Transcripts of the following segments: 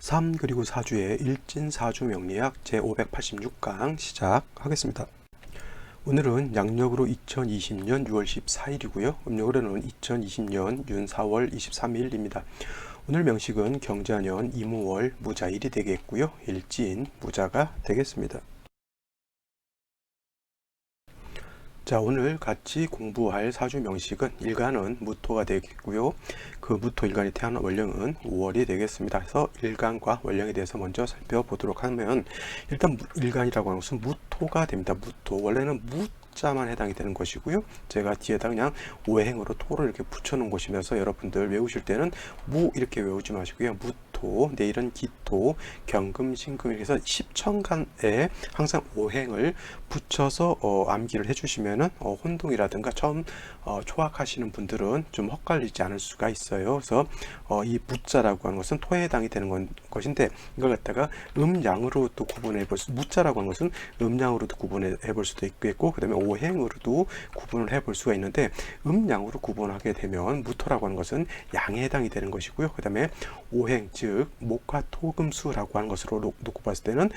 3 그리고 4주의 일진사주 명리학 제586강 시작하겠습니다. 오늘은 양력으로 2020년 6월 14일이고요. 음력으로는 2020년 윤 4월 23일입니다. 오늘 명식은 경자년 이무월 무자일이 되겠고요. 일진 무자가 되겠습니다. 자, 오늘 같이 공부할 사주 명식은 일간은 무토가 되겠고요. 그 무토 일간이 태어난 월령은 5월이 되겠습니다. 그래서 일간과 월령에 대해서 먼저 살펴보도록 하면, 일단 일간이라고 하는 것은 무토가 됩니다. 무토, 원래는 무자만 해당이 되는 것이고요. 제가 뒤에다 그냥 오행으로 토를 이렇게 붙여놓은 것이면서 여러분들 외우실 때는 무 이렇게 외우지 마시고요. 무토, 내일은 기토, 경금, 신금 이렇게 해서 10천간에 항상 오행을 붙여서 암기를 해주시면은 혼동이라든가 처음 초학하시는 분들은 좀 헛갈리지 않을 수가 있어요. 그래서 이 무자라고 하는 것은 토에 해당이 되는 것인데, 이걸 갖다가 음양으로 또 구분해 볼 수, 무자라고 하는 것은 음양으로도 구분해 볼 수도 있겠고, 그 다음에 오행으로도 구분을 해 볼 수가 있는데, 음양으로 구분하게 되면 무토라고 하는 것은 양에 해당이 되는 것이고요. 그 다음에 오행, 즉 목화 토금수라고 하는 것으로 놓고 봤을 때는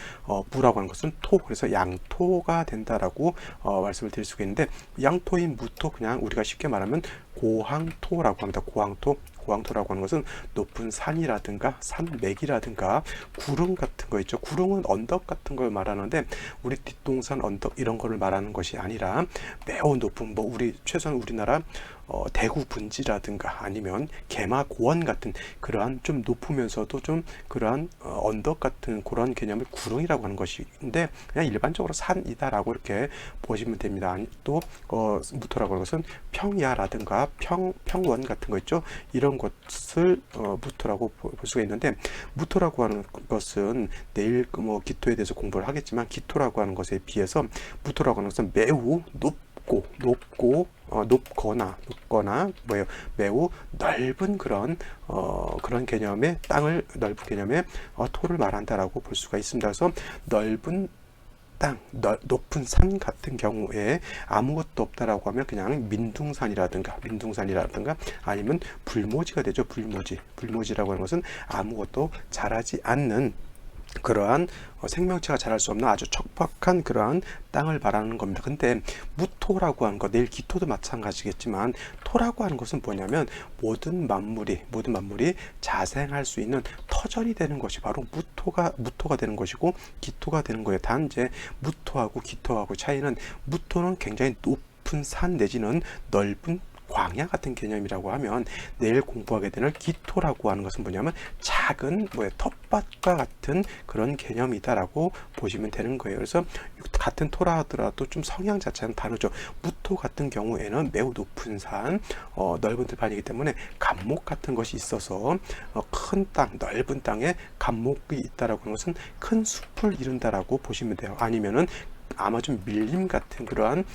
무라고 하는 것은 토, 그래서 양토가 된다라고 말씀을 드릴 수가 있는데, 양토인 무토, 그냥 우리가 쉽게 말하면 고항토라고 합니다. 고항토라고 하는 것은 높은 산이라든가 산맥이라든가 구릉 같은 거 있죠. 구릉은 언덕 같은 걸 말하는데, 우리 뒷동산 언덕 이런 거를 말하는 것이 아니라 매우 높은, 우리 최소한 우리나라 대구 분지라든가 아니면 개마 고원 같은 그러한 좀 높으면서도 좀 그러한 언덕 같은 그런 개념을 구릉이라고 하는 것인데, 그냥 일반적으로 산이다라고 이렇게 보시면 됩니다. 또 무토라고 하는 것은 평야라든가 평원 같은 거 있죠. 이런 것을 무토라고 볼 수가 있는데, 무토라고 하는 것은 내일 기토에 대해서 공부를 하겠지만, 기토라고 하는 것에 비해서 무토라고 하는 것은 매우 높거나 매우 넓은 그런 개념의 땅을, 넓은 개념의 토를 말한다라고 볼 수가 있습니다. 그래서 넓은 땅, 높은 산 같은 경우에 아무것도 없다라고 하면 그냥 민둥산이라든가 아니면 불모지가 되죠. 불모지라고 하는 것은 아무것도 자라지 않는 그러한 생명체가 자랄 수 없는 아주 척박한 그러한 땅을 말하는 겁니다. 근데 무토라고 하는 것, 내일 기토도 마찬가지겠지만, 토라고 하는 것은 뭐냐면 모든 만물이 자생할 수 있는 터전이 되는 것이 바로 무토가 되는 것이고, 기토가 되는 거예요. 단 이제 무토하고 기토하고 차이는, 무토는 굉장히 높은 산 내지는 넓은 광야 같은 개념이라고 하면, 내일 공부하게 되는 기토라고 하는 것은 뭐냐면 작은 텃밭과 같은 그런 개념이다라고 보시면 되는 거예요. 그래서 같은 토라 하더라도 좀 성향 자체는 다르죠. 무토 같은 경우에는 매우 높은 산, 넓은 들판이기 때문에 감목 같은 것이 있어서 큰 땅, 넓은 땅에 감목이 있다라고 하는 것은 큰 숲을 이룬다라고 보시면 돼요. 아니면은 아마존 밀림 같은 그러한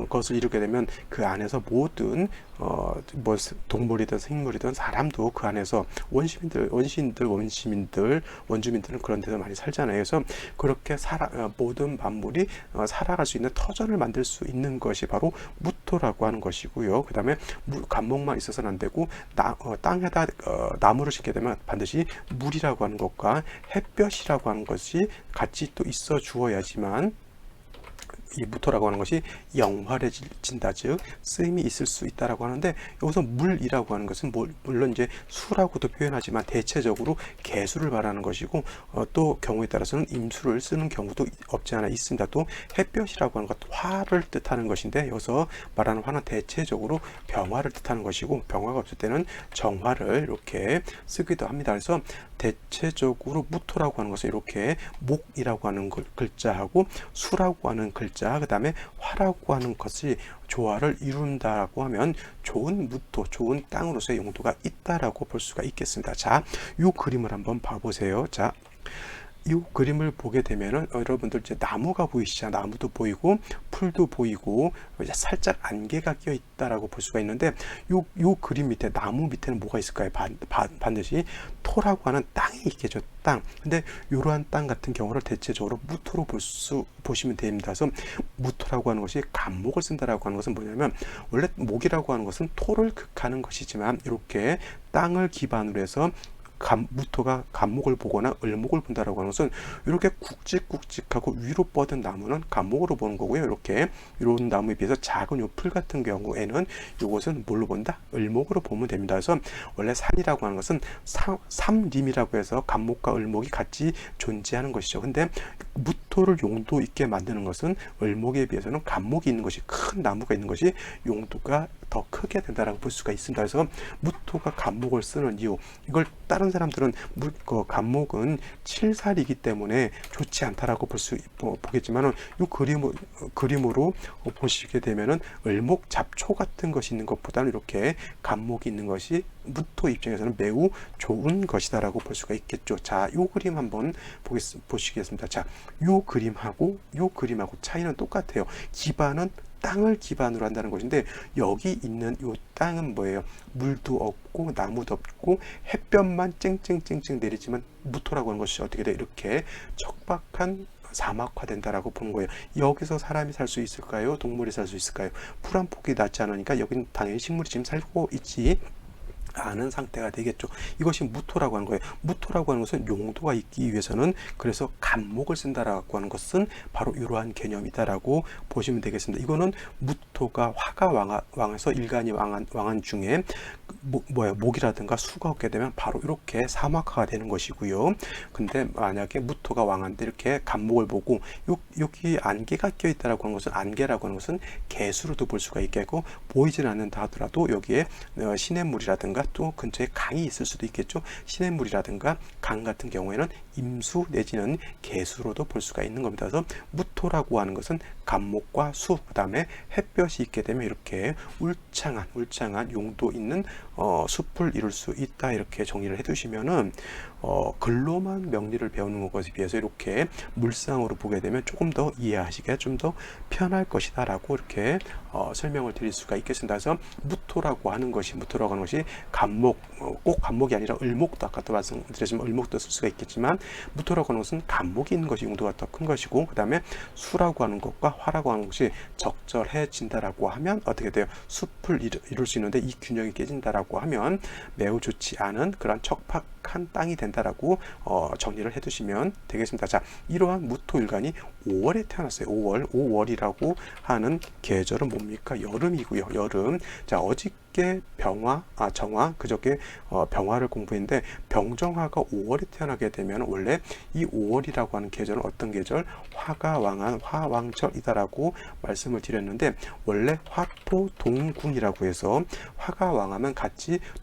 것을 이루게 되면 그 안에서 모든 동물이든 생물이든 사람도 그 안에서 원주민들은 그런 데서 많이 살잖아요. 그래서 그렇게 모든 만물이 살아갈 수 있는 터전을 만들 수 있는 것이 바로 무토라고 하는 것이고요. 그 다음에 감목만 있어서는 안 되고, 땅에다 나무를 심게 되면 반드시 물이라고 하는 것과 햇볕이라고 하는 것이 같이 또 있어 주어야지만 이 무토라고 하는 것이 영활해진다, 즉 쓰임이 있을 수 있다라고 하는데, 여기서 물이라고 하는 것은 물론 이제 수라고도 표현하지만 대체적으로 개수를 말하는 것이고, 또 경우에 따라서는 임수를 쓰는 경우도 없지 않아 있습니다. 또 햇볕이라고 하는 것, 화를 뜻하는 것인데, 여기서 말하는 화는 대체적으로 병화를 뜻하는 것이고, 병화가 없을 때는 정화를 이렇게 쓰기도 합니다. 그래서 대체적으로 무토라고 하는 것은 이렇게 목이라고 하는 글자하고 수라고 하는 글자, 그 다음에 화라고 하는 것이 조화를 이룬다라고 하면 좋은 무토, 좋은 땅으로서의 용도가 있다라고 볼 수가 있겠습니다. 자, 이 그림을 한번 봐보세요. 자, 이 그림을 보게 되면은 여러분들 이제 나무가 보이시죠? 나무도 보이고 풀도 보이고 이제 살짝 안개가 끼어 있다라고 볼 수가 있는데, 요 그림 밑에, 나무 밑에는 뭐가 있을까요? 반드시 토라고 하는 땅이 있겠죠. 땅. 근데 이러한 땅 같은 경우를 대체적으로 무토로 보시면 됩니다. 그래서 무토라고 하는 것이 간목을 쓴다라고 하는 것은 뭐냐면, 원래 목이라고 하는 것은 토를 극하는 것이지만, 이렇게 땅을 기반으로 해서 무토가 간목을 보거나 을목을 본다라고 하는 것은 이렇게 굵직굵직하고 위로 뻗은 나무는 간목으로 보는 거고요. 이렇게 이런 나무에 비해서 작은 요 풀 같은 경우에는 이것은 뭘로 본다? 을목으로 보면 됩니다. 그래서 원래 산이라고 하는 것은 삼림이라고 해서 간목과 을목이 같이 존재하는 것이죠. 근데 무토를 용도 있게 만드는 것은 을목에 비해서는 간목이 있는 것이, 큰 나무가 있는 것이 용도가 더 크게 된다라고 볼 수가 있습니다. 그래서 무토가 간목을 쓰는 이유, 이걸 다른 사람들은 간목은 칠살이기 때문에 좋지 않다라고 보겠지만은 이 그림으로 보시게 되면은 을목 잡초 같은 것이 있는 것보다는 이렇게 간목이 있는 것이 무토 입장에서는 매우 좋은 것이다라고 볼 수가 있겠죠. 자, 이 그림 한번 보시겠습니다. 자, 이 그림하고 차이는 똑같아요. 기반은 땅을 기반으로 한다는 것인데, 여기 있는 이 땅은 뭐예요? 물도 없고 나무도 없고 햇볕만 쨍쨍쨍쨍 내리지만 무토라고 하는 것이 어떻게 돼? 이렇게 척박한 사막화된다라고 보는 거예요. 여기서 사람이 살 수 있을까요? 동물이 살 수 있을까요? 풀 한 폭이 낫지 않으니까 여기는 당연히 식물이 지금 살고 있지 않은 상태가 되겠죠. 이것이 무토라고 하는 거예요. 무토라고 하는 것은 용도가 있기 위해서는, 그래서 간목을 쓴다라고 하는 것은 바로 이러한 개념이다라고 보시면 되겠습니다. 이거는 무토가 화가 왕해서 일간이 왕한 중에 목이라든가 수가 없게 되면 바로 이렇게 사막화가 되는 것이고요. 근데 만약에 무토가 왕한데 이렇게 간목을 보고 여기 안개가 껴 있다라고 하는 것은, 안개라고 하는 것은 개수로도 볼 수가 있겠고, 보이지는 않는다 하더라도 여기에 시냇물이라든가 또 근처에 강이 있을 수도 있겠죠. 시냇물이라든가 강 같은 경우에는 임수 내지는 개수로도 볼 수가 있는 겁니다. 그래서 무토라고 하는 것은 간목과 수, 그 다음에 햇볕이 있게 되면 이렇게 울창한 용도 있는 숲을 이룰 수 있다, 이렇게 정리를 해두시면은 글로만 명리를 배우는 것에 비해서 이렇게 물상으로 보게 되면 조금 더 이해하시기가 좀 더 편할 것이다 라고 이렇게 설명을 드릴 수가 있겠습니다. 그래서 무토라고 하는 것이 간목, 꼭 간목이 아니라 을목도, 아까도 말씀드렸지만 을목도 쓸 수가 있겠지만, 무토라고 하는 것은 간목이 있는 것이 용도가 더 큰 것이고, 그 다음에 수라고 하는 것과 화라고 하는 것이 적절해진다라고 하면 어떻게 돼요? 숲을 이룰 수 있는데 이 균형이 깨진다라고 하면 매우 좋지 않은 그런 척박한 땅이 된다라고 정리를 해두시면 되겠습니다. 자, 이러한 무토일간이 5월에 태어났어요. 5월이라고 하는 계절은 뭡니까? 여름이고요. 여름. 자, 어저께 정화, 그저께 병화를 공부했는데, 병정화가 5월에 태어나게 되면 원래 이 5월이라고 하는 계절은 어떤 계절? 화가 왕한 화왕절이다라고 말씀을 드렸는데, 원래 화토 동궁이라고 해서 화가 왕하면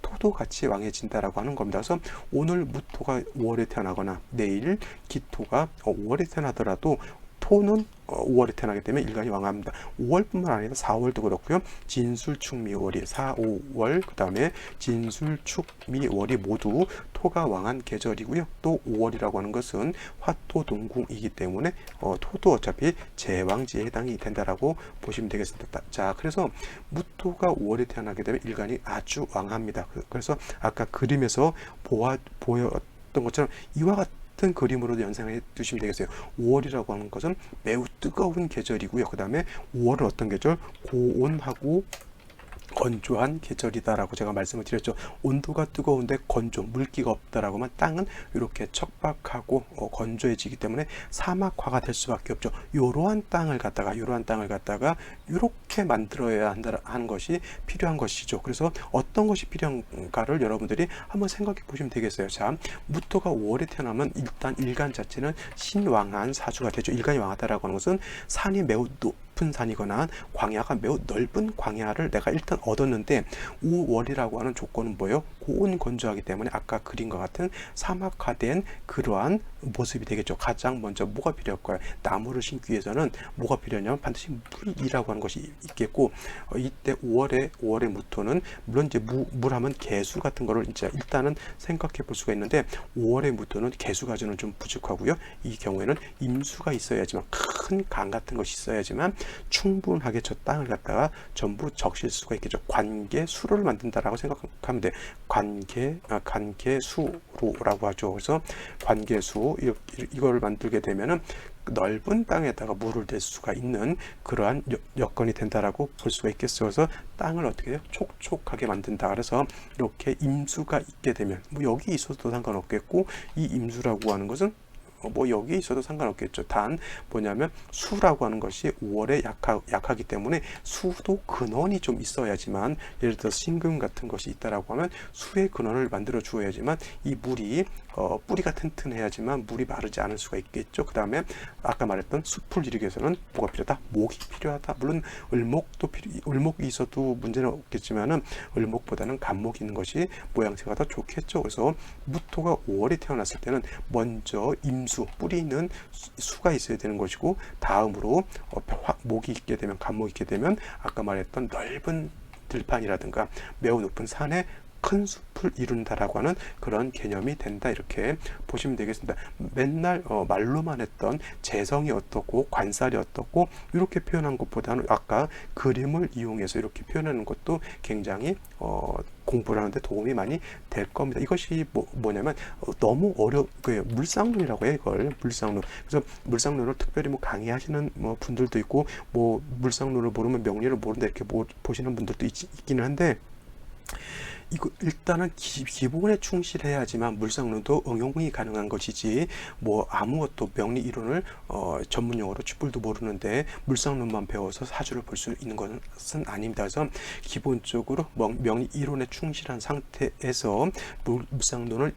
토도 같이 왕해진다라고 하는 겁니다. 그래서 오늘 무토가 5월에 태어나거나 내일 기토가 5월에 태어나더라도 토는 5월에 태어나게 되면 일간이 왕합니다. 5월뿐만 아니라 4월도 그렇고요. 진술축미월이 4, 5월, 그 다음에 진술축미월이 모두 토가 왕한 계절이고요. 또 5월이라고 하는 것은 화토동궁이기 때문에 토도 어차피 제왕지에 해당이 된다라고 보시면 되겠습니다. 자, 그래서 무토가 5월에 태어나게 되면 일간이 아주 왕합니다. 그래서 아까 그림에서 보였던 것처럼 이와 같은 그림으로 연상해 두시면 되겠어요. 5월이라고 하는 것은 매우 뜨거운 계절이고요. 그 다음에 5월은 어떤 계절? 고온하고 건조한 계절이다라고 제가 말씀을 드렸죠. 온도가 뜨거운데 물기가 없다라고 하면 땅은 이렇게 척박하고 건조해지기 때문에 사막화가 될 수밖에 없죠. 이러한 땅을 갖다가 이렇게 만들어야 하는 것이 필요한 것이죠. 그래서 어떤 것이 필요한가를 여러분들이 한번 생각해 보시면 되겠어요. 자, 무토가 5월에 태어나면 일단 일간 자체는 신왕한 사주가 되죠. 일간이 왕하다라고 하는 것은 산이 매우 높은 산이거나 광야가 매우 넓은 광야를 내가 일단 얻었는데, 5월이라고 하는 조건은 뭐예요? 고온 건조하기 때문에 아까 그림과 같은 사막화된 그러한 모습이 되겠죠. 가장 먼저 뭐가 필요할까요? 나무를 심기 위해서는 뭐가 필요하냐면 반드시 물이라고 하는 것이 있겠고, 이때 5월의 무토는 물론 이제 물하면 개수 같은 거를 이제 일단은 생각해 볼 수가 있는데, 5월의 무토는 개수 가지는 좀 부족하고요. 이 경우에는 임수가 있어야지만, 큰 강 같은 것이 있어야지만 충분하게 저 땅을 갖다가 전부 적실 수가 있겠죠. 관계 수로를 만든다라고 생각하면 돼. 관계수로라고 하죠. 그래서 관계수 이걸 만들게 되면은 넓은 땅에다가 물을 댈 수가 있는 그러한 여건이 된다라고 볼 수가 있겠어요. 그래서 땅을 어떻게 해요? 촉촉하게 만든다. 그래서 이렇게 임수가 있게 되면 뭐 여기 있어도 상관없겠고, 이 임수라고 하는 것은 뭐 여기 있어도 상관없겠죠. 단 뭐냐면 수라고 하는 것이 5월에 약하기 때문에 수도 근원이 좀 있어야지만, 예를 들어 신금 같은 것이 있다라고 하면 수의 근원을 만들어 주어야지만 이 물이 뿌리가 튼튼해야지만 물이 마르지 않을 수가 있겠죠. 그 다음에 아까 말했던 숲을 이루기 위해서는 뭐가 필요하다? 목이 필요하다. 물론 을목이 있어도 문제는 없겠지만은 을목보다는 간목이 있는 것이 모양새가 더 좋겠죠. 그래서 무토가 5월에 태어났을 때는 먼저 임수, 뿌리는 수가 있어야 되는 것이고, 다음으로 목이 있게 되면, 간목이 있게 되면 아까 말했던 넓은 들판이라든가 매우 높은 산에 큰 숲을 이룬다라고 하는 그런 개념이 된다, 이렇게 보시면 되겠습니다. 맨날 말로만 했던 재성이 어떻고 관살이 어떻고 이렇게 표현한 것보다는 아까 그림을 이용해서 이렇게 표현하는 것도 굉장히 공부를 하는데 도움이 많이 될 겁니다. 이것이 뭐냐면 너무 물상론이라고 해요. 이걸 물상론. 그래서 물상론을 특별히 뭐 강의하시는 분들도 있고, 뭐 물상론을 모르면 명리를 모른다 이렇게 보시는 분들도 있기는 한데, 이거 일단은 기본에 충실해야지만 물상론도 응용이 가능한 것이지, 뭐 아무것도 명리 이론을 전문 용어로 쥐뿔도 모르는데 물상론만 배워서 사주를 볼 수 있는 것은 아닙니다. 그래서 기본적으로 명리 이론에 충실한 상태에서 물상론을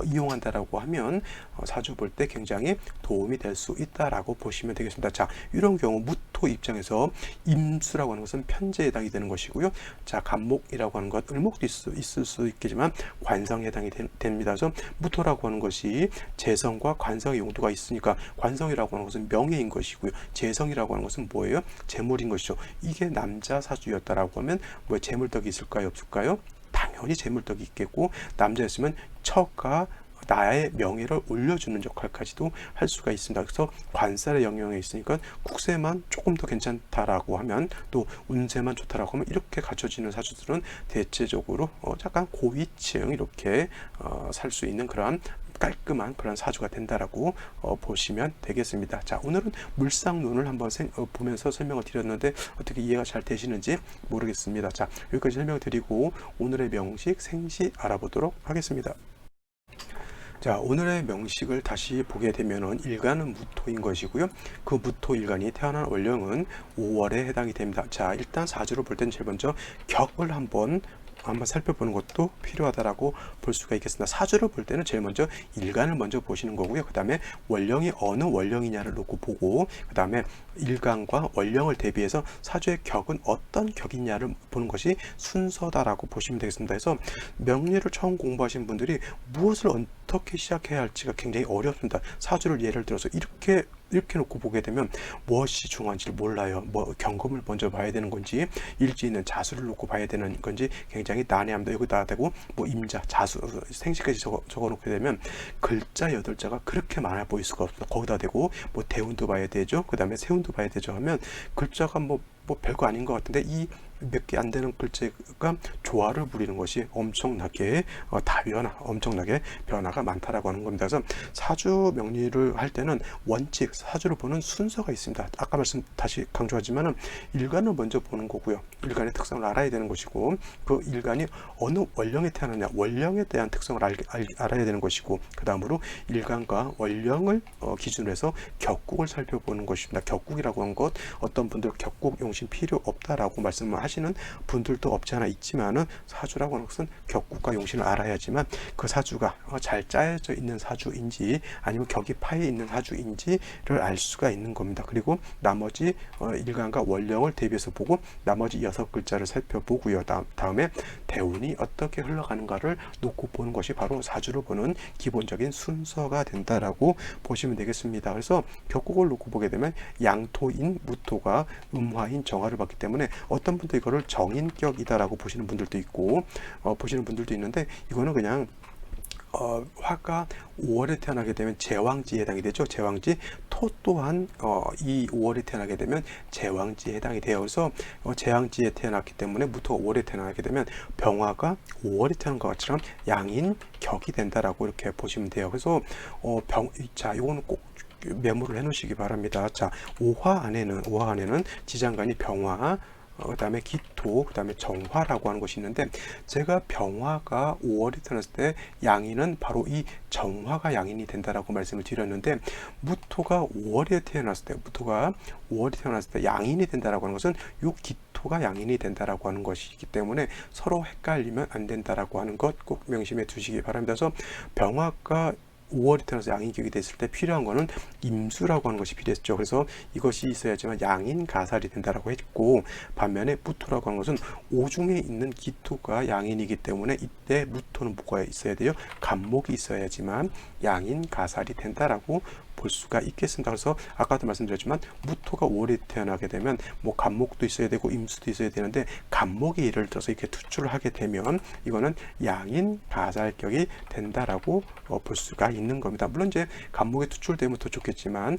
이용한다라고 하면 사주 볼 때 굉장히 도움이 될 수 있다라고 보시면 되겠습니다. 자, 이런 경우 무토 입장에서 임수라고 하는 것은 편제에 해당이 되는 것이고요. 자, 간목이라고 하는 것, 을목도 있을 수 있겠지만 관성에 해당이 됩니다. 그래서 무토라고 하는 것이 재성과 관성의 용도가 있으니까, 관성이라고 하는 것은 명예인 것이고요. 재성이라고 하는 것은 뭐예요? 재물인 것이죠. 이게 남자 사주였다라고 하면 뭐 재물덕이 있을까요? 없을까요? 당연히 재물덕이 있겠고, 남자였으면 처가 나의 명예를 올려주는 역할까지도 할 수가 있습니다. 그래서 관살의 영역에 있으니까 국세만 조금 더 괜찮다라고 하면, 또 운세만 좋다라고 하면, 이렇게 갖춰지는 사주들은 대체적으로 약간 고위층 이렇게 살 수 있는 그러한 깔끔한 그런 사주가 된다라고 보시면 되겠습니다. 자, 오늘은 물상론을 한번 보면서 설명을 드렸는데 어떻게 이해가 잘 되시는지 모르겠습니다. 자, 여기까지 설명드리고 오늘의 명식 생시 알아보도록 하겠습니다. 자, 오늘의 명식을 다시 보게 되면은 일간은 무토인 것이고요. 그 무토 일간이 태어난 월령은 5월에 해당이 됩니다. 자, 일단 사주를 볼 때는 제일 먼저 격을 한번 살펴보는 것도 필요하다라고 볼 수가 있겠습니다. 사주를 볼 때는 제일 먼저 일간을 먼저 보시는 거고요. 그 다음에 월령이 어느 월령이냐를 놓고 보고, 그 다음에 일간과 월령을 대비해서 사주의 격은 어떤 격이냐를 보는 것이 순서다라고 보시면 되겠습니다. 그래서 명리를 처음 공부하신 분들이 무엇을 어떻게 시작해야 할지가 굉장히 어렵습니다. 사주를 예를 들어서 이렇게 놓고 보게 되면 무엇이 중요한지를 몰라요. 뭐 경금을 먼저 봐야 되는 건지, 일지 있는 자수를 놓고 봐야 되는 건지 굉장히 난해합니다. 여기다 대고 뭐 임자, 자수, 생시까지 적어 놓게 되면 글자 8자가 그렇게 많아 보일 수가 없습니다. 거기다 대고 뭐 대운도 봐야 되죠. 그 다음에 세운도 봐야 되죠 하면 글자가 뭐 별거 아닌 것 같은데, 이 몇 개 안 되는 글자가 조화를 부리는 것이 엄청나게 엄청나게 변화가 많다라고 하는 겁니다. 그래서 사주 명리를 할 때는 원칙, 사주를 보는 순서가 있습니다. 아까 다시 강조하지만은 일간을 먼저 보는 거고요. 일간의 특성을 알아야 되는 것이고, 그 일간이 어느 월령에 태어나냐, 월령에 대한 특성을 알아야 되는 것이고, 그 다음으로 일간과 월령을 기준으로 해서 격국을 살펴보는 것입니다. 격국이라고 한 것, 어떤 분들 격국 용신 필요 없다라고 말씀을 하시는 분들도 없지 않아 있지만은, 사주라고 하는 것은 격국과 용신을 알아야지만 그 사주가 잘 짜여져 있는 사주인지 아니면 격이 파에 있는 사주인지를 알 수가 있는 겁니다. 그리고 나머지 일간과 월령을 대비해서 보고 나머지 6글자를 살펴보고요. 다음에 대운이 어떻게 흘러가는가를 놓고 보는 것이 바로 사주를 보는 기본적인 순서가 된다라고 보시면 되겠습니다. 그래서 격국을 놓고 보게 되면 양토인 무토가 음화인 정화를 봤기 때문에 어떤 분들 이거를 정인격이다라고 보시는 분들도 있고, 보시는 분들도 있는데, 이거는 그냥 화가 5월에 태어나게 되면 제왕지에 해당이 되죠. 제왕지 토 또한 이 5월에 태어나게 되면 제왕지에 해당이 돼요. 그래서 제왕지에 태어났기 때문에 무토가 5월에 태어나게 되면 병화가 5월에 태어난 것처럼 양인 격이 된다라고 이렇게 보시면 돼요. 그래서 자, 이거는 꼭 메모를 해 놓으시기 바랍니다. 자, 5화 안에는 지장간이 병화, 그다음에 기토, 그다음에 정화라고 하는 것이 있는데, 제가 병화가 5월에 태어났을 때 양인은 바로 이 정화가 양인이 된다라고 말씀을 드렸는데, 무토가 5월에 태어났을 때 양인이 된다라고 하는 것은 요 기토가 양인이 된다라고 하는 것이기 때문에 서로 헷갈리면 안 된다라고 하는 것 꼭 명심해 두시기 바랍니다. 그래서 병화가 5월에 태어나서 양인격이 됐을 때 필요한 거는 임수라고 하는 것이 필요했죠. 그래서 이것이 있어야지만 양인 가살이 된다라고 했고, 반면에 무토라고 하는 것은 오중에 있는 기토가 양인이기 때문에 이때 무토는 뭐가 있어야 돼요? 간목이 있어야지만 양인 가살이 된다라고 볼 수가 있겠습니다. 그래서 아까도 말씀드렸지만 무토가 5월에 태어나게 되면 뭐 간목도 있어야 되고 임수도 있어야 되는데, 간목이 예를 들어서 이렇게 투출을 하게 되면 이거는 양인 가살격이 된다라고 볼 수가 있는 겁니다. 물론 이제 간목이 투출되면 더 좋겠지만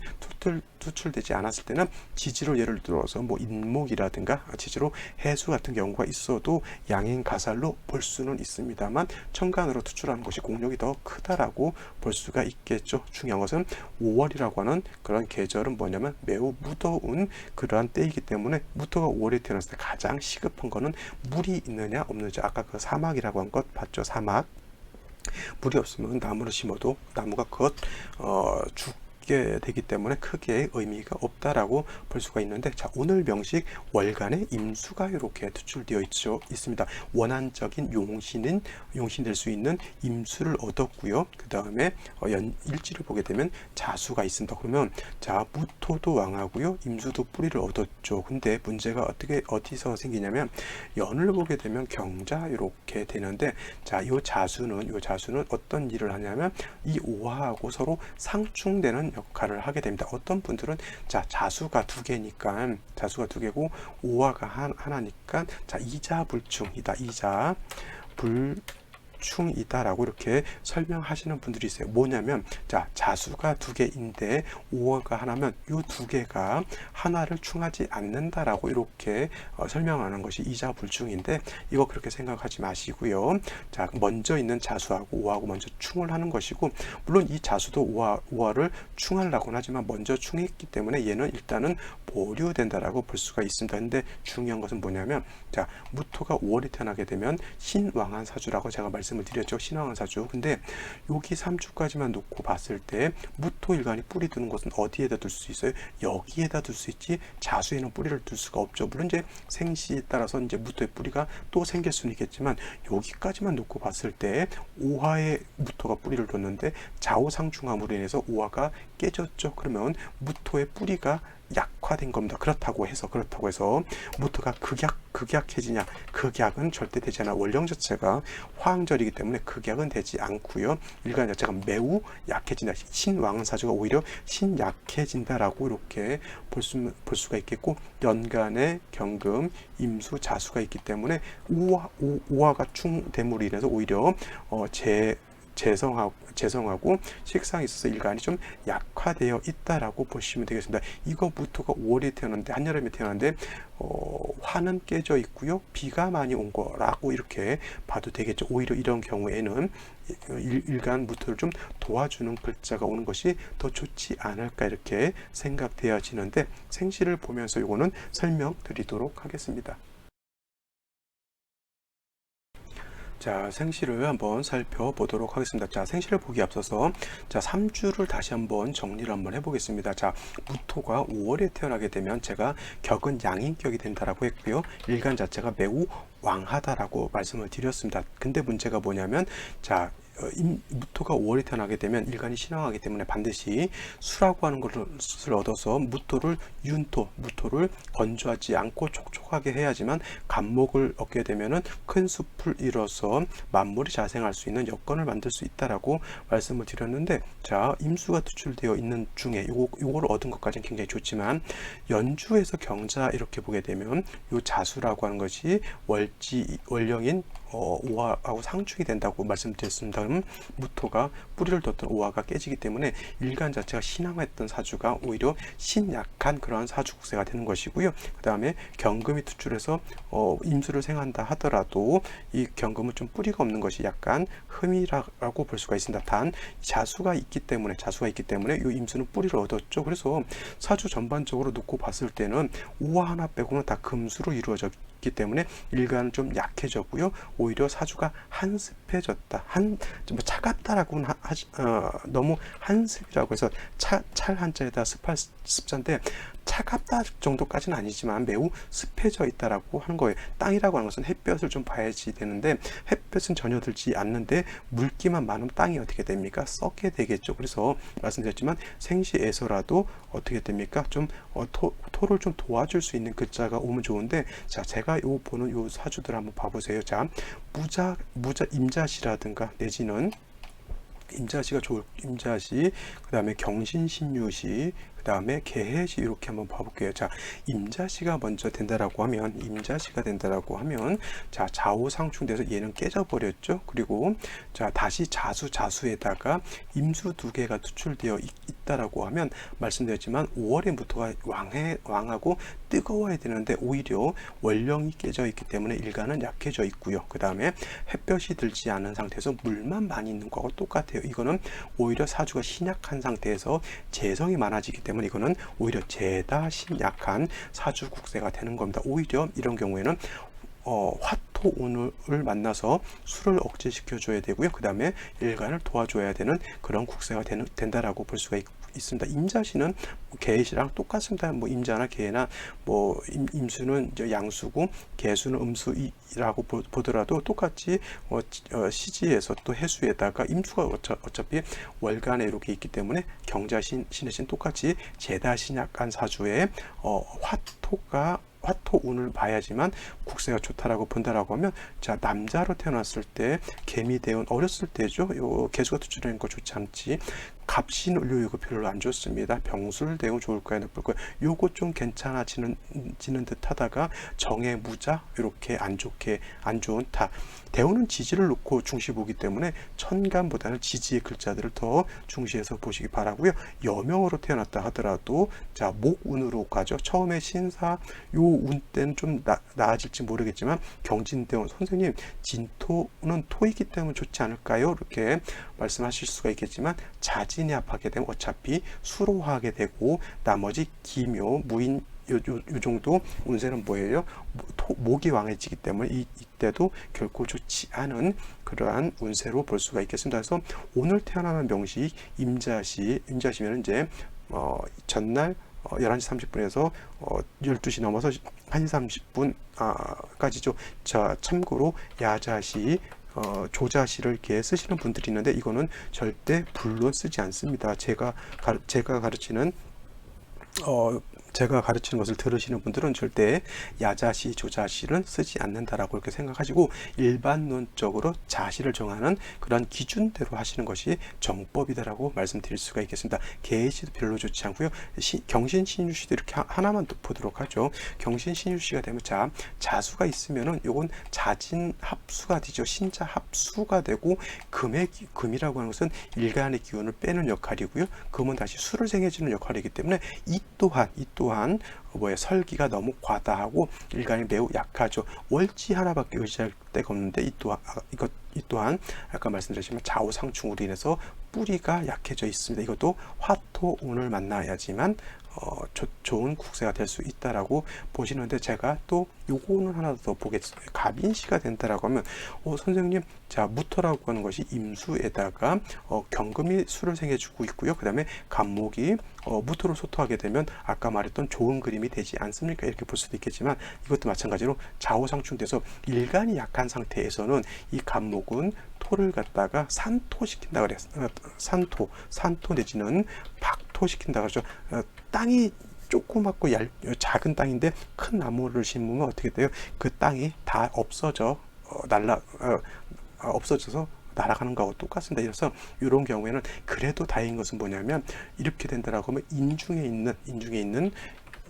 투출되지 않았을 때는 지지로 예를 들어서 뭐 인목이라든가 지지로 해수 같은 경우가 있어도 양인 가살로 볼 수는 있습니다만, 천간으로 투출하는 것이 공력이 더 크다라고 볼 수가 있겠죠. 중요한 것은 5월이라고 하는 그런 계절은 뭐냐면 매우 무더운 그러한 때이기 때문에 무토가 5월에 태어났을 때 가장 시급한 거는 물이 있느냐 없느냐. 아까 그 사막이라고 한 것 봤죠? 사막. 물이 없으면 나무를 심어도 나무가 죽게 되기 때문에 크게 의미가 없다라고 볼 수가 있는데, 자, 오늘 명식 월간에 임수가 이렇게 투출되어 있습니다. 원한적인 용신될 수 있는 임수를 얻었고요. 그 다음에 일지를 보게 되면 자수가 있습니다. 그러면 자, 무토도 왕하고요, 임수도 뿌리를 얻었죠. 근데 문제가 어디서 생기냐면, 연을 보게 되면 경자 이렇게 되는데, 자, 이 자수는 어떤 일을 하냐면 이 오화하고 서로 상충되는 역할을 하게 됩니다. 어떤 분들은 자, 자수가 두 개고 오화가 하나니까 자, 이자불충이다. 충이다라고 이렇게 설명하시는 분들이 있어요. 뭐냐면, 자, 자수가 두 개인데 오화가 하나면 이 두 개가 하나를 충하지 않는다라고 이렇게 설명하는 것이 이자불충인데, 이거 그렇게 생각하지 마시고요. 자, 먼저 있는 자수하고 오화하고 먼저 충을 하는 것이고, 물론 이 자수도 오화를 충하려고는 하지만 먼저 충했기 때문에 얘는 일단은 보류된다라고 볼 수가 있습니다. 근데 중요한 것은 뭐냐면, 자, 무토가 5월에 태어나게 되면 신왕한사주라고 제가 말씀을 드렸죠. 신왕한사주. 근데 여기 3주까지만 놓고 봤을 때 무토일간이 뿌리 두는 것은 어디에다 둘 수 있어요? 여기에다 둘 수 있지 자수에는 뿌리를 둘 수가 없죠. 물론 이제 생시에 따라서 이제 무토의 뿌리가 또 생길 수는 있겠지만, 여기까지만 놓고 봤을 때 5화에 무토가 뿌리를 뒀는데 좌우상충함으로 인해서 5화가 깨졌죠. 그러면 무토의 뿌리가 약화된 겁니다. 그렇다고 해서 무토가 극약해지냐? 극약은 절대 되지 않아. 월령 자체가 화항절이기 때문에 극약은 되지 않고요. 일간 자체가 매우 약해진다. 신왕사주가 오히려 신약해진다라고 이렇게 볼 수가 있겠고, 연간에 경금, 임수, 자수가 있기 때문에 오화가 충됨으로 인해서 오히려 재성하고 식상이 있어서 일간이 좀 약화되어 있다라고 보시면 되겠습니다. 이거 무토가 5월에 태어났는데, 한여름에 태어났는데 화는 깨져 있고요, 비가 많이 온 거라고 이렇게 봐도 되겠죠. 오히려 이런 경우에는 일간 무토를 좀 도와주는 글자가 오는 것이 더 좋지 않을까 이렇게 생각되어지는데, 생시를 보면서 이거는 설명드리도록 하겠습니다. 자, 생시를 한번 살펴보도록 하겠습니다. 자, 생시를 보기 앞서서 자, 3주를 다시 한번 정리를 한번 해보겠습니다. 자, 무토가 5월에 태어나게 되면 제가 격은 양인격이 된다라고 했고요. 일간 자체가 매우 왕하다라고 말씀을 드렸습니다. 근데 문제가 뭐냐면, 자, 무토가 5월에 태어나게 되면 일간이 신왕하기 때문에 반드시 수라고 하는 것을 얻어서 무토를 건조하지 않고 촉촉하게 해야지만 간목을 얻게 되면은 큰 숲을 이뤄서 만물이 자생할 수 있는 여건을 만들 수 있다라고 말씀을 드렸는데, 자, 임수가 투출되어 있는 중에 요거를 얻은 것까지는 굉장히 좋지만, 연주에서 경자 이렇게 보게 되면 요 자수라고 하는 것이 월령인 오화하고 상충이 된다고 말씀드렸습니다. 것처럼 무토가 뿌리를 뒀던 오화가 깨지기 때문에 일간 자체가 신앙했던 사주가 오히려 신약한 그러한 사주 국세가 되는 것이고요. 그 다음에 경금이 투출해서 임수를 생한다 하더라도 이 경금은 좀 뿌리가 없는 것이 약간 흠이라고 볼 수가 있습니다. 단 자수가 있기 때문에 이 임수는 뿌리를 얻었죠. 그래서 사주 전반적으로 놓고 봤을 때는 오화 하나 빼고는 다 금수로 이루어졌기 때문에 일간은 좀 약해졌고요. 오히려 사주가 한습해졌다. 뭐 차갑다라고는 너무 한습이라고 해서 찰 한자에다 습할 습자인데 차갑다 정도까지는 아니지만 매우 습해져 있다라고 하는 거예요. 땅이라고 하는 것은 햇볕을 좀 봐야지 되는데 햇볕은 전혀 들지 않는데 물기만 많으면 땅이 어떻게 됩니까? 썩게 되겠죠. 그래서 말씀드렸지만 생시에서라도 어떻게 됩니까? 좀 토를 좀 도와줄 수 있는 글자가 오면 좋은데, 자, 제가 요 보는 요 사주들 한번 봐보세요. 자, 무자 임자시라든가 내지는 임자시가 임자시, 그 다음에 경신신유시, 그 다음에 개해시, 이렇게 한번 봐볼게요. 자, 임자시가 먼저 된다라고 하면 자, 좌우상충돼서 얘는 깨져버렸죠. 그리고 자, 다시 자수에다가 임수 두 개가 투출되어 있다라고 하면 말씀드렸지만 5월에 무토가 왕하고 뜨거워야 되는데 오히려 원령이 깨져 있기 때문에 일간은 약해져 있고요. 그 다음에 햇볕이 들지 않은 상태에서 물만 많이 있는 거하고 똑같아요. 이거는 오히려 사주가 신약한 상태에서 재성이 많아지기 때문에 이거는 오히려 죄다 신약한 사주 국세가 되는 겁니다. 오히려 이런 경우에는 화토운을 만나서 수를 억제시켜 줘야 되고요. 그 다음에 일간을 도와줘야 되는 그런 국세가 된다라고 볼 수가 있습니다. 임자시는 개시랑 똑같습니다. 뭐 임자나 개나 뭐 임수는 이제 양수고 개수는 음수라고 보더라도 똑같이 시지에서 또 해수에다가 임수가 어차피 월간에 이렇게 있기 때문에 경자신 신의 신 똑같이 재다 신약한 사주에 화토운을 봐야지만 국세가 좋다라고 본다라고 하면, 자, 남자로 태어났을 때 개미대운 어렸을 때죠. 요 개수가 투출되는 거 좋지 않지. 갑신을요, 이거 별로 안 좋습니다. 병술대운 좋을까요, 나쁠까요? 요거 좀 괜찮아지는 듯 하다가 정해 무자 이렇게 안 좋은 타. 대운은 지지를 놓고 중시 보기 때문에 천간보다는 지지의 글자들을 더 중시해서 보시기 바라고요. 여명으로 태어났다 하더라도 자, 목운으로 가죠. 처음에 신사 요 운 때는 좀 나아질지 모르겠지만 경진대운 선생님 진토는 토이기 때문에 좋지 않을까요? 이렇게 말씀하실 수가 있겠지만 자진이 합하게 되면 어차피 수로하게 되고 나머지 기묘 무인 요 정도 운세는 뭐예요? 목이 왕해지기 때문에 이때도 결코 좋지 않은 그러한 운세로 볼 수가 있겠습니다. 그래서 오늘 태어나는 명식 임자시면 이제 전날 11시 30분에서 12시 넘어서 1시 30분까지죠. 자, 참고로 야자시 조자시를 이렇게 쓰시는 분들이 있는데 이거는 절대 불로 쓰지 않습니다. 제가 가르치는 것을 들으시는 분들은 절대 야자시, 조자시는 쓰지 않는다라고 이렇게 생각하시고 일반론적으로 자시를 정하는 그런 기준대로 하시는 것이 정법이다라고 말씀드릴 수가 있겠습니다. 개시도 별로 좋지 않고요. 경신신유시도 이렇게 하나만 더 보도록 하죠. 경신신유시가 되면 자수가 있으면은 요건 자진 합수가 되죠. 신자 합수가 되고 금이라고 하는 것은 일간의 기운을 빼는 역할이고요. 금은 다시 수를 생해주는 역할이기 때문에 이 또한 설기가 너무 과다하고 일간이 매우 약하죠. 월지 하나밖에 의지할 데가 없는데 이 또한 아까 말씀드렸지만 좌우상충으로 인해서 뿌리가 약해져 있습니다. 이것도 화토운을 만나야지만 좋은 국세가 될 수 있다라고 보시는데, 제가 또 요거는 하나 더 보겠습니다. 갑인시가 된다라고 하면 선생님, 자, 무토라고 하는 것이 임수에다가 경금이 수를 생해주고 있고요. 그 다음에 갑목이 무토로 소토하게 되면 아까 말했던 좋은 그림이 되지 않습니까? 이렇게 볼 수도 있겠지만 이것도 마찬가지로 좌우상충돼서 일간이 약한 상태에서는 이 갑목은 토를 갖다가 산토시킨다 그랬어요. 산토 내지는 박토시킨다 그러죠. 땅이 조그맣고 작은 땅인데 큰 나무를 심으면 어떻게 돼요? 그 땅이 다 없어져서 날아가는 거하고 똑같습니다. 그래서 이런 경우에는 그래도 다행인 것은 뭐냐면 이렇게 된다라고 하면 인중에 있는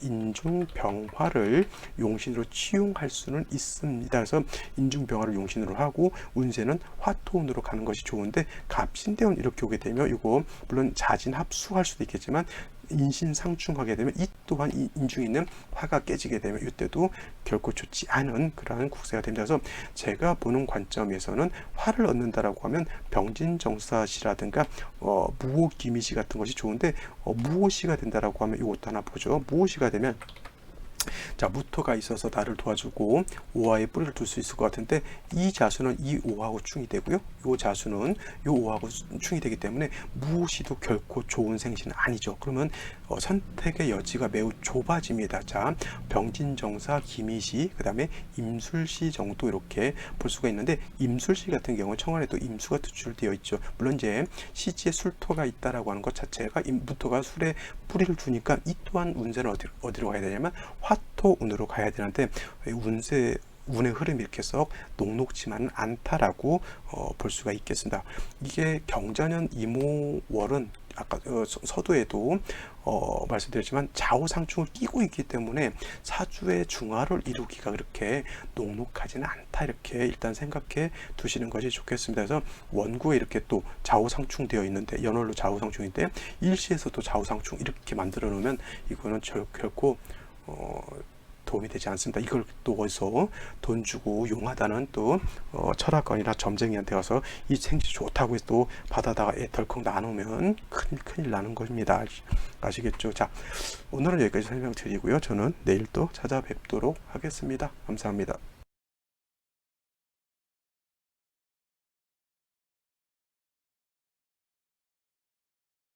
인중병화를 용신으로 치용할 수는 있습니다. 그래서 인중병화를 용신으로 하고 운세는 화토운으로 가는 것이 좋은데, 갑신대운 이렇게 오게 되면 이거 물론 자진합수할 수도 있겠지만 인신상충하게 되면 이 또한 이 인중에 있는 화가 깨지게 되면 이때도 결코 좋지 않은 그러한 국세가 됩니다. 그래서 제가 보는 관점에서는 화를 얻는다라고 하면 병진정사시라든가 무호기미시 같은 것이 좋은데, 무호시가 된다라고 하면 이것도 하나 보죠. 무호시가 되면 자, 무토가 있어서 나를 도와주고 오화에 뿌리를 둘 수 있을 것 같은데, 이 자수는 이 오하고 충이 되고요, 이 자수는 이 오하고 충이 되기 때문에 무엇이도 결코 좋은 생신은 아니죠. 그러면 선택의 여지가 매우 좁아집니다. 자, 병진정사, 기미시, 그 다음에 임술시 정도 이렇게 볼 수가 있는데, 임술시 같은 경우는 청원에도 임수가 투출되어 있죠. 물론 이제 시지에 술토가 있다라고 하는 것 자체가 무토가 술에 뿌리를 주니까 이 또한 운세는 어디로 가야 되냐면 화토운으로 가야 되는데, 운의 흐름이 이렇게 썩 녹록지만은 않다라고 볼 수가 있겠습니다. 이게 경자년 이모월은 아까 서두에도 말씀드렸지만 좌우상충을 끼고 있기 때문에 사주의 중화를 이루기가 그렇게 녹록하지는 않다, 이렇게 일단 생각해 두시는 것이 좋겠습니다. 그래서 원구에 이렇게 또 좌우상충 되어 있는데, 연월로 좌우상충인데 일시에서도 좌우상충 이렇게 만들어 놓으면 이거는 결코 도움이 되지 않습니다. 이걸 또 어디서 돈 주고 용하다는 또 철학관이나 점쟁이한테 가서 이 생시 좋다고 해서 또 받아다가 덜컥 나누면 큰일 나는 것입니다. 아시겠죠? 자, 오늘은 여기까지 설명드리고요. 저는 내일 또 찾아뵙도록 하겠습니다. 감사합니다.